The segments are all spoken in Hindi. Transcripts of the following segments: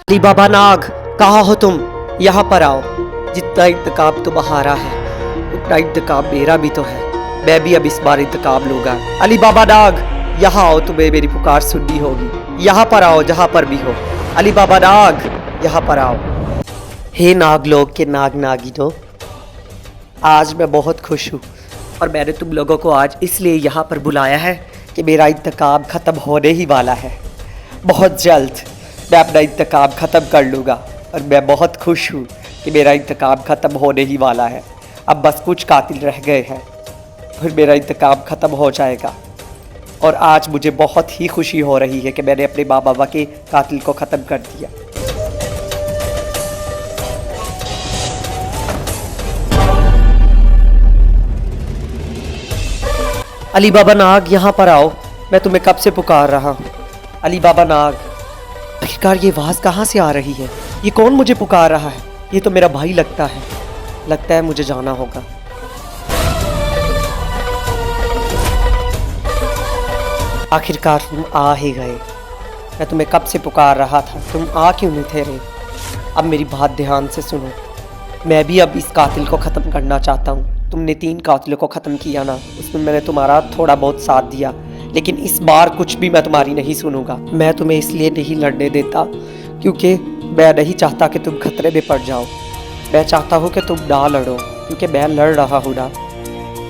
अली बाबा नाग, कहाँ हो तुम? यहाँ पर आओ। जितना इंतकाम तुम्हारा है उतना इंतकाम मेरा भी तो है। मैं भी अब इस बार इंतकाम लूंगा। अली बाबा नाग, यहाँ आओ, तुम्हें मेरी पुकार सुननी होगी। यहाँ पर आओ जहाँ पर भी हो। अली बाबा नाग, यहाँ पर आओ। हे नाग लोग के नाग नागिनों, आज मैं बहुत खुश हूँ और मैंने तुम लोगों को आज इसलिए यहाँ पर बुलाया है कि मेरा इंतकाम ख़त्म होने ही वाला है। बहुत जल्द मैं अपना इंतकाम ख़त्म कर लूँगा और मैं बहुत खुश हूँ कि मेरा इंतकाम ख़त्म होने ही वाला है। अब बस कुछ कातिल रह गए हैं, फिर मेरा इंतकाम ख़त्म हो जाएगा। और आज मुझे बहुत ही खुशी हो रही है कि मैंने अपने माँ बाबा के कातिल को ख़त्म कर दिया। अली बाबा नाग, यहाँ पर आओ, मैं तुम्हें कब से पुकार रहा हूँ। अली बाबा नाग, आखिरकार ये आवाज़ कहाँ से आ रही है? ये कौन मुझे पुकार रहा है? ये तो मेरा भाई लगता है मुझे जाना होगा। आखिरकार तुम आ ही गए। मैं तुम्हें कब से पुकार रहा था, तुम आ क्यों नहीं थे रहे? अब मेरी बात ध्यान से सुनो, मैं भी अब इस कातिल को ख़त्म करना चाहता हूँ। तुमने 3 कातिलों को ख़त्म किया ना, उसमें मैंने तुम्हारा थोड़ा बहुत साथ दिया, लेकिन इस बार कुछ भी मैं तुम्हारी नहीं सुनूंगा। मैं तुम्हें इसलिए नहीं लड़ने देता क्योंकि मैं नहीं चाहता कि तुम खतरे में पड़ जाओ। मैं चाहता हूँ कि तुम ना लड़ो, क्योंकि मैं लड़ रहा हूँ ना,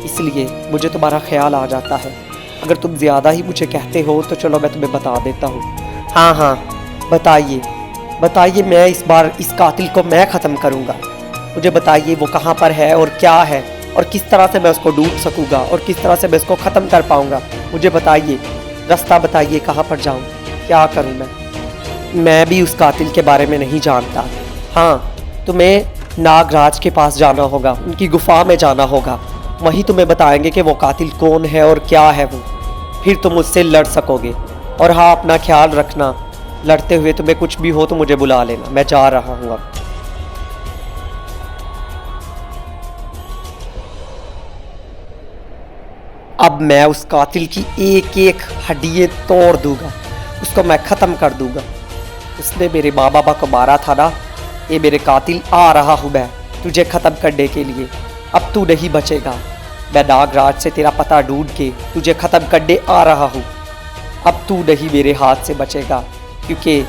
इसलिए मुझे तुम्हारा ख्याल आ जाता है। अगर तुम ज़्यादा ही मुझे कहते हो तो चलो मैं तुम्हें बता देता हूँ। हाँ, बताइए, मैं इस बार इस कातिल को मैं ख़त्म करूँगा। मुझे बताइए वो कहाँ पर है और क्या है और किस तरह से मैं उसको ढूंढ सकूँगा और किस तरह से मैं इसको ख़त्म कर पाऊँगा। मुझे बताइए, रास्ता बताइए, कहाँ पर जाऊँ, क्या करूँ मैं भी उस कातिल के बारे में नहीं जानता। हाँ, तुम्हें नागराज के पास जाना होगा, उनकी गुफा में जाना होगा। वहीं तुम्हें बताएंगे कि वो कातिल कौन है और क्या है वो, फिर तुम उससे लड़ सकोगे। और हाँ, अपना ख्याल रखना, लड़ते हुए तुम्हें कुछ भी हो तो मुझे बुला लेना। मैं जा रहा हूँ अब। अब मैं उस कातिल की एक एक हड्डियाँ तोड़ दूंगा, उसको मैं ख़त्म कर दूंगा। उसने मेरे माँ बाबा को मारा था ना, ये मेरे कातिल आ रहा हूँ मैं तुझे ख़त्म करने के लिए। अब तू नहीं बचेगा। मैं नागराज से तेरा पता ढूंढ के तुझे ख़त्म करने आ रहा हूँ। अब तू नहीं मेरे हाथ से बचेगा, क्योंकि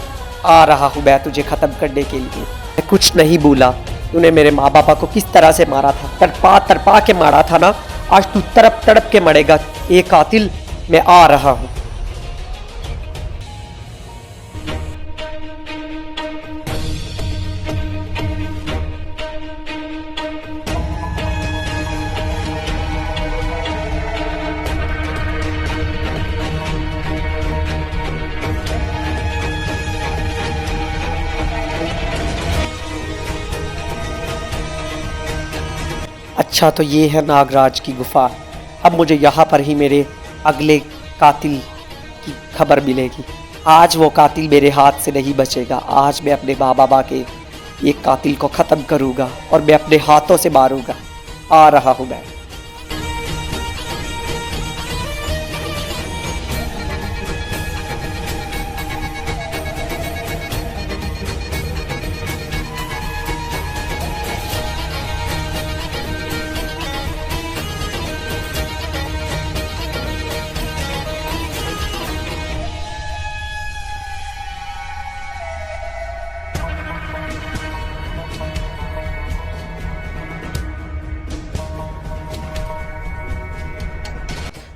आ रहा हूँ मैं तुझे ख़त्म करने के लिए। मैं कुछ नहीं भूला, तूने मेरे माँ बाबा को किस तरह से मारा था, तड़पा के मारा था ना। आज तू तड़प तड़प के मरेगा। ये कातिल, मैं आ रहा हूँ। अच्छा, तो ये है नागराज की गुफा। अब मुझे यहाँ पर ही मेरे अगले कातिल की खबर मिलेगी। आज वो कातिल मेरे हाथ से नहीं बचेगा। आज मैं अपने माँ बाबा के एक कातिल को ख़त्म करूँगा और मैं अपने हाथों से मारूँगा। आ रहा हूँ मैं।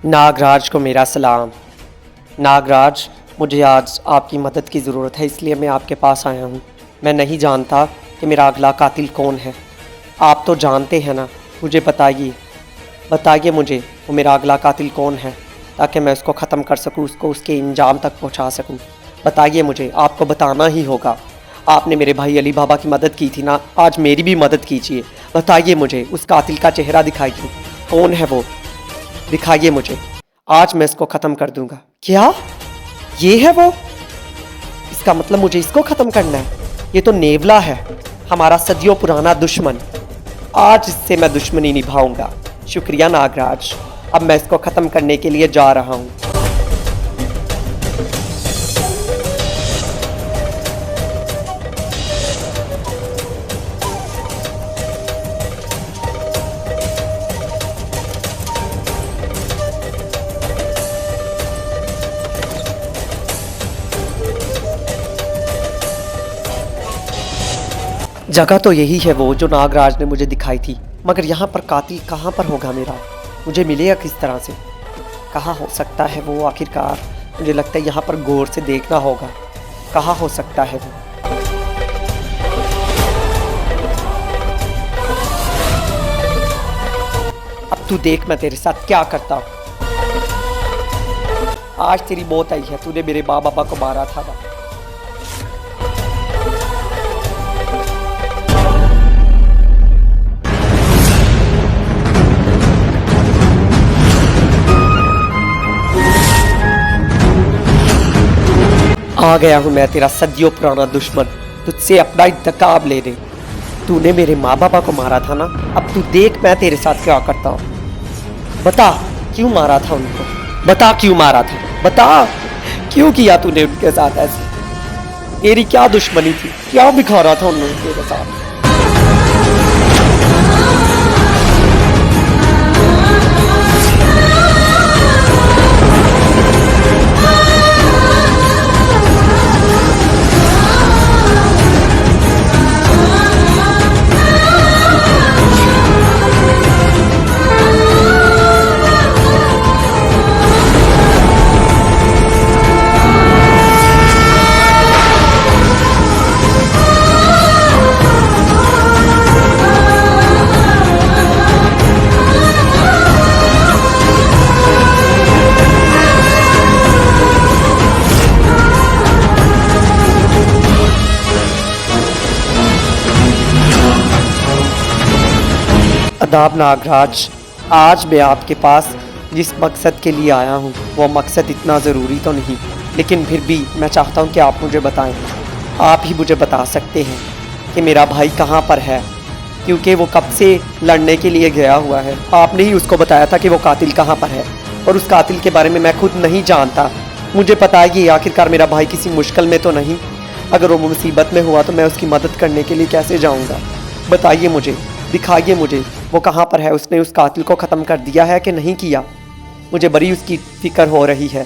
नागराज को मेरा सलाम। नागराज, मुझे आज आपकी मदद की ज़रूरत है, इसलिए मैं आपके पास आया हूँ। मैं नहीं जानता कि मेरा अगला कातिल कौन है। आप तो जानते हैं ना, मुझे बताइए मुझे वो मेरा अगला कातिल कौन है, ताकि मैं उसको ख़त्म कर सकूँ, उसको उसके अंजाम तक पहुँचा सकूँ। बताइए मुझे, आपको बताना ही होगा। आपने मेरे भाई अली बाबा की मदद की थी ना, आज मेरी भी मदद कीजिए। बताइए मुझे, उस कातिल का चेहरा दिखाइए, कौन है वो, दिखाइए मुझे। आज मैं इसको ख़त्म कर दूंगा। क्या ये है वो? इसका मतलब मुझे इसको ख़त्म करना है। ये तो नेवला है, हमारा सदियों पुराना दुश्मन। आज इससे मैं दुश्मनी निभाऊंगा। शुक्रिया नागराज। अब मैं इसको ख़त्म करने के लिए जा रहा हूँ। जगह तो यही है वो जो नागराज ने मुझे दिखाई थी, मगर यहाँ पर कातिल कहाँ पर होगा मेरा? मुझे मिलेगा किस तरह से? कहाँ हो सकता है वो आखिरकार? मुझे लगता है यहाँ पर गौर से देखना होगा, कहाँ हो सकता है वो? अब तू देख मैं तेरे साथ क्या करता हूँ। आज तेरी मौत आई है, तूने मेरे माँ बाबा को मारा था ना। आ गया हूं मैं तेरा सदियों पुराना दुश्मन, तुझसे अपना इंतकाम लेने। तूने मेरे माँ बाबा को मारा था ना, अब तू देख मैं तेरे साथ क्या करता हूँ। बता क्यों मारा था उनको, बता क्यों मारा था, बता क्यों किया तूने उनके साथ ऐसे? तेरी क्या दुश्मनी थी, क्या बिखारा था उन्होंने तेरे साथ? आदाब नागराज, आज मैं आपके पास जिस मकसद के लिए आया हूँ वो मकसद इतना ज़रूरी तो नहीं, लेकिन फिर भी मैं चाहता हूँ कि आप मुझे बताएं। आप ही मुझे बता सकते हैं कि मेरा भाई कहाँ पर है, क्योंकि वो कब से लड़ने के लिए गया हुआ है। आपने ही उसको बताया था कि वो कातिल कहाँ पर है, और उस कातिल के बारे में मैं खुद नहीं जानता। मुझे पता है कि आखिरकार मेरा भाई किसी मुश्किल में तो नहीं, अगर वो मुसीबत में हुआ तो मैं उसकी मदद करने के लिए कैसे जाऊँगा? बताइए मुझे, दिखाइए मुझे वो कहाँ पर है। उसने उस कातिल को ख़त्म कर दिया है कि नहीं किया? मुझे बड़ी उसकी फ़िक्र हो रही है।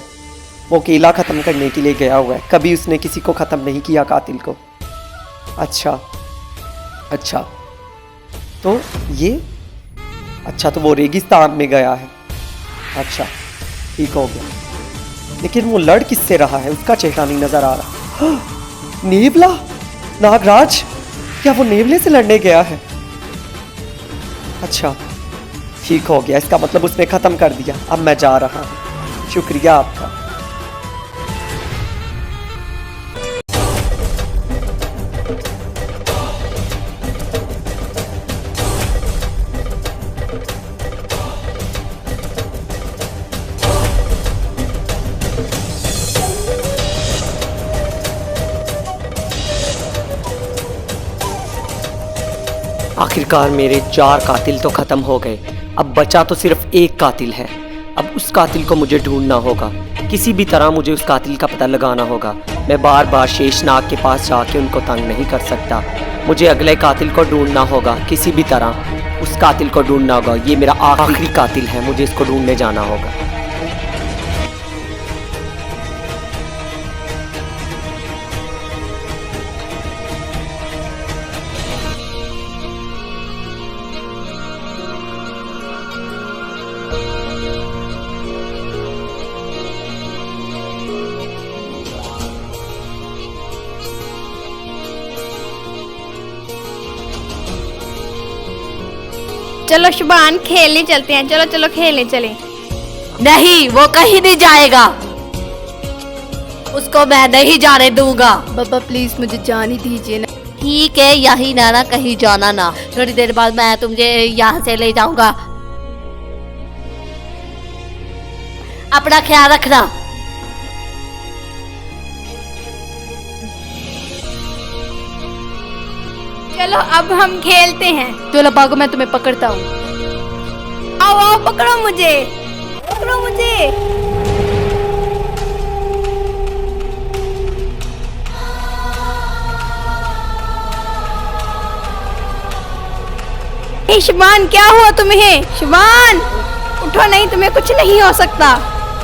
वो अकेला ख़त्म करने के लिए गया हुआ है, कभी उसने किसी को ख़त्म नहीं किया कातिल को। अच्छा अच्छा, तो ये अच्छा, तो वो रेगिस्तान में गया है। अच्छा ठीक हो गया, लेकिन वो लड़ किससे रहा है? उसका चेहरा नहीं नज़र आ रहा। नेवला, नागराज, क्या वो नेवले से लड़ने गया है? अच्छा ठीक हो गया, इसका मतलब उसने ख़त्म कर दिया। अब मैं जा रहा हूँ, शुक्रिया आपका। आखिरकार मेरे 4 कातिल तो ख़त्म हो गए, अब बचा तो सिर्फ एक कातिल है। अब उस कातिल को मुझे ढूंढना होगा, किसी भी तरह मुझे उस कातिल का पता लगाना होगा। मैं बार बार शेषनाग के पास जाके उनको तंग नहीं कर सकता। मुझे अगले कातिल को ढूंढना होगा, किसी भी तरह उस कातिल को ढूंढना होगा। ये मेरा आखिरी कातिल है, मुझे इसको ढूंढने जाना होगा। चलो शुभान खेलने चलते हैं, चलो चलो खेलने चले। नहीं, वो कहीं नहीं जाएगा, उसको मैं नहीं जाने दूंगा। बाबा प्लीज मुझे जाने दीजिए ना। ठीक है, यही ना कहीं जाना ना, थोड़ी देर बाद मैं तुझे यहाँ से ले जाऊंगा। अपना ख्याल रखना। चलो अब हम खेलते हैं। चलो भागो, मैं तुम्हें पकड़ता हूँ। आओ आओ, पकड़ो मुझे, पकड़ो मुझे। शुभान क्या हुआ तुम्हें? शुभान उठो, नहीं तुम्हें कुछ नहीं हो सकता,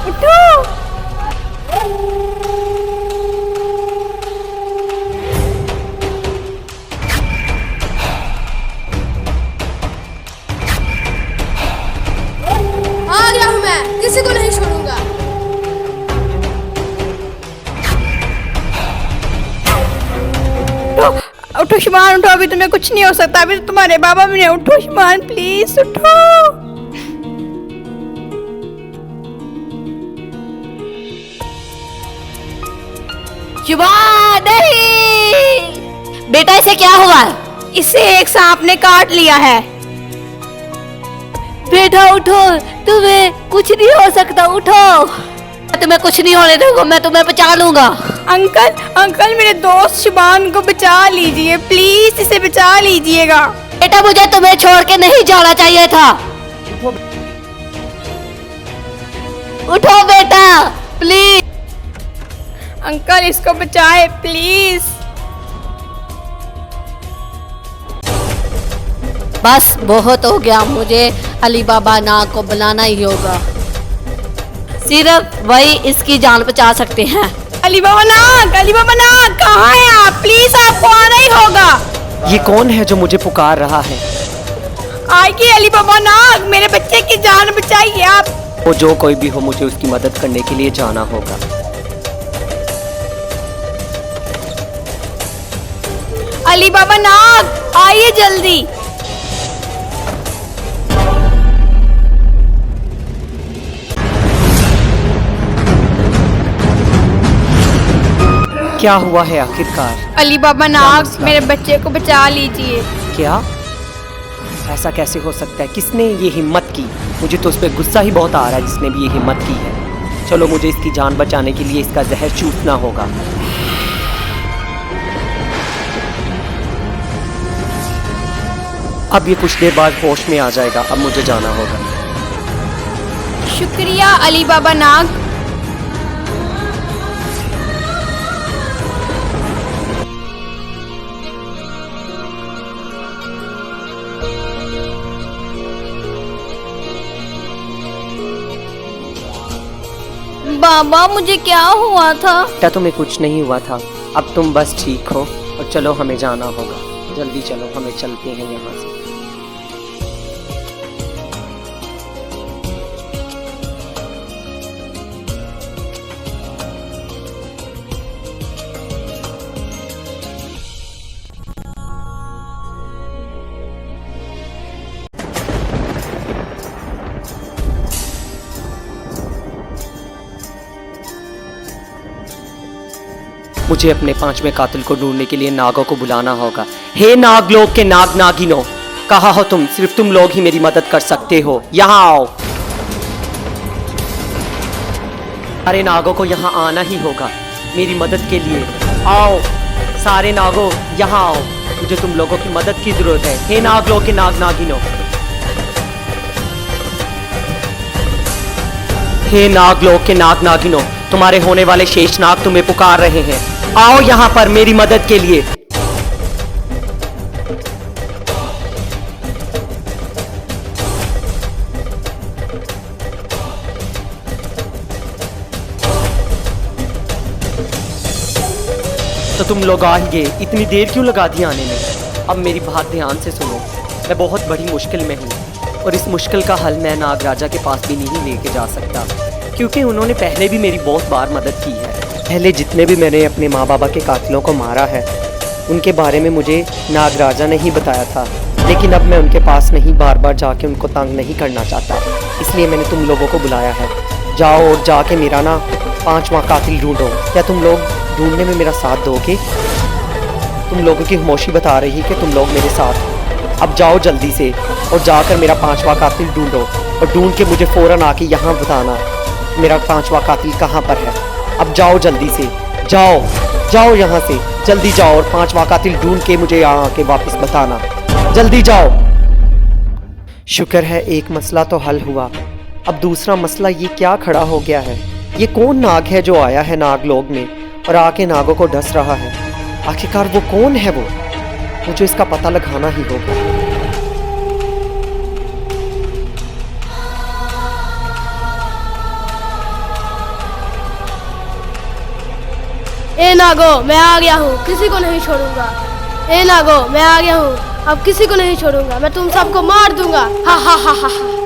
उठो। मैं किसी को नहीं छोड़ूंगा। उठो शुभान, उठो, अभी तुम्हें कुछ नहीं हो सकता, अभी तो तुम्हारे बाबा भी नहीं। उठो शुभान, प्लीज उठो। शुभान नहीं, बेटा इसे क्या हुआ? इसे एक सांप ने काट लिया है। बेटा उठो, तुम्हें कुछ नहीं हो सकता, उठो। तुम्हें कुछ नहीं होने दूंगा, मैं तुम्हें बचा लूंगा। अंकल, अंकल मेरे दोस्त शुभान को बचा लीजिए, प्लीज इसे बचा लीजिएगा। बेटा मुझे तुम्हें छोड़ के नहीं जाना चाहिए था। उठो बेटा प्लीज। अंकल इसको बचाए प्लीज। बस बहुत हो गया, मुझे अली बाबा नाग को बुलाना ही होगा। सिर्फ वही इसकी जान बचा सकते हैं। अली बाबा नाग, अली बाबा नाग कहाँ हैं आप? प्लीज आपको आना ही होगा। ये कौन है जो मुझे पुकार रहा है? आइए अली बाबा नाग, मेरे बच्चे की जान बचाइए आप। वो जो कोई भी हो, मुझे उसकी मदद करने के लिए जाना होगा। अली बाबा नाग आइए जल्दी। क्या हुआ है आखिरकार? अली बाबा नाग मसला? मेरे बच्चे को बचा लीजिए। क्या? ऐसा कैसे हो सकता है? किसने ये हिम्मत की? मुझे तो उस पर गुस्सा ही बहुत आ रहा है जिसने भी ये हिम्मत की है। चलो मुझे इसकी जान बचाने के लिए इसका जहर चूसना होगा। अब ये कुछ देर बाद होश में आ जाएगा। अब मुझे जाना होगा। शुक्रिया अली बाबा नाग। बाबा मुझे क्या हुआ था? क्या तुम्हें कुछ नहीं हुआ था? अब तुम बस ठीक हो और चलो हमें जाना होगा। जल्दी चलो, हमें चलते हैं यहाँ से। मुझे अपने पांचवें कातिल को ढूंढने के लिए नागों को बुलाना होगा। हे नागलोक के नाग नागिनों, कहाँ हो तुम? सिर्फ तुम लोग ही मेरी मदद कर सकते हो। यहाँ आओ। सारे नागों को यहाँ आना ही होगा मेरी मदद के लिए। आओ सारे नागों, यहाँ आओ, मुझे तुम लोगों की मदद की जरूरत है। हे नागलोक के नाग नागिनों, हे नागलोक के नाग नागिनों, तुम्हारे होने वाले शेषनाग तुम्हें पुकार रहे हैं। आओ यहाँ पर मेरी मदद के लिए। तो तुम लोग आ ही गए। इतनी देर क्यों लगा दी आने में? अब मेरी बात ध्यान से सुनो। मैं बहुत बड़ी मुश्किल में हूँ और इस मुश्किल का हल मैं नाग राजा के पास भी नहीं लेके जा सकता, क्योंकि उन्होंने पहले भी मेरी बहुत बार मदद की है। पहले जितने भी मैंने अपने माँ बाबा के कातिलों को मारा है उनके बारे में मुझे नाग राजा ने ही बताया था, लेकिन अब मैं उनके पास नहीं बार बार जाके उनको तंग नहीं करना चाहता, इसलिए मैंने तुम लोगों को बुलाया है। जाओ और जाके मेरा ना पांचवा कातिल ढूंढो। क्या तुम लोग ढूंढने में मेरा साथ दोगे? तुम लोगों की खामोशी बता रही कि तुम लोग मेरे साथ। अब जाओ जल्दी से और जाकर मेरा पांचवा कातिल ढूंढो और ढूंढ के मुझे फ़ौरन आके यहाँ बताना मेरा पांचवा कातिल कहाँ पर है। अब जाओ जल्दी से, जाओ जाओ यहाँ से, जल्दी जाओ और पांचवा कातिल ढूंढ के मुझे यहाँ आके वापस बताना। जल्दी जाओ। शुक्र है एक मसला तो हल हुआ। अब दूसरा मसला ये क्या खड़ा हो गया है? ये कौन नाग है जो आया है नागलोक में और आके नागों को डस रहा है? आखिरकार वो कौन है? वो मुझे इसका पता लगाना ही होगा। ए नागो, मैं आ गया हूँ, किसी को नहीं छोड़ूंगा। ए नागो, मैं आ गया हूँ, अब किसी को नहीं छोड़ूंगा, मैं तुम सबको मार दूंगा। हा हा हा हा हा।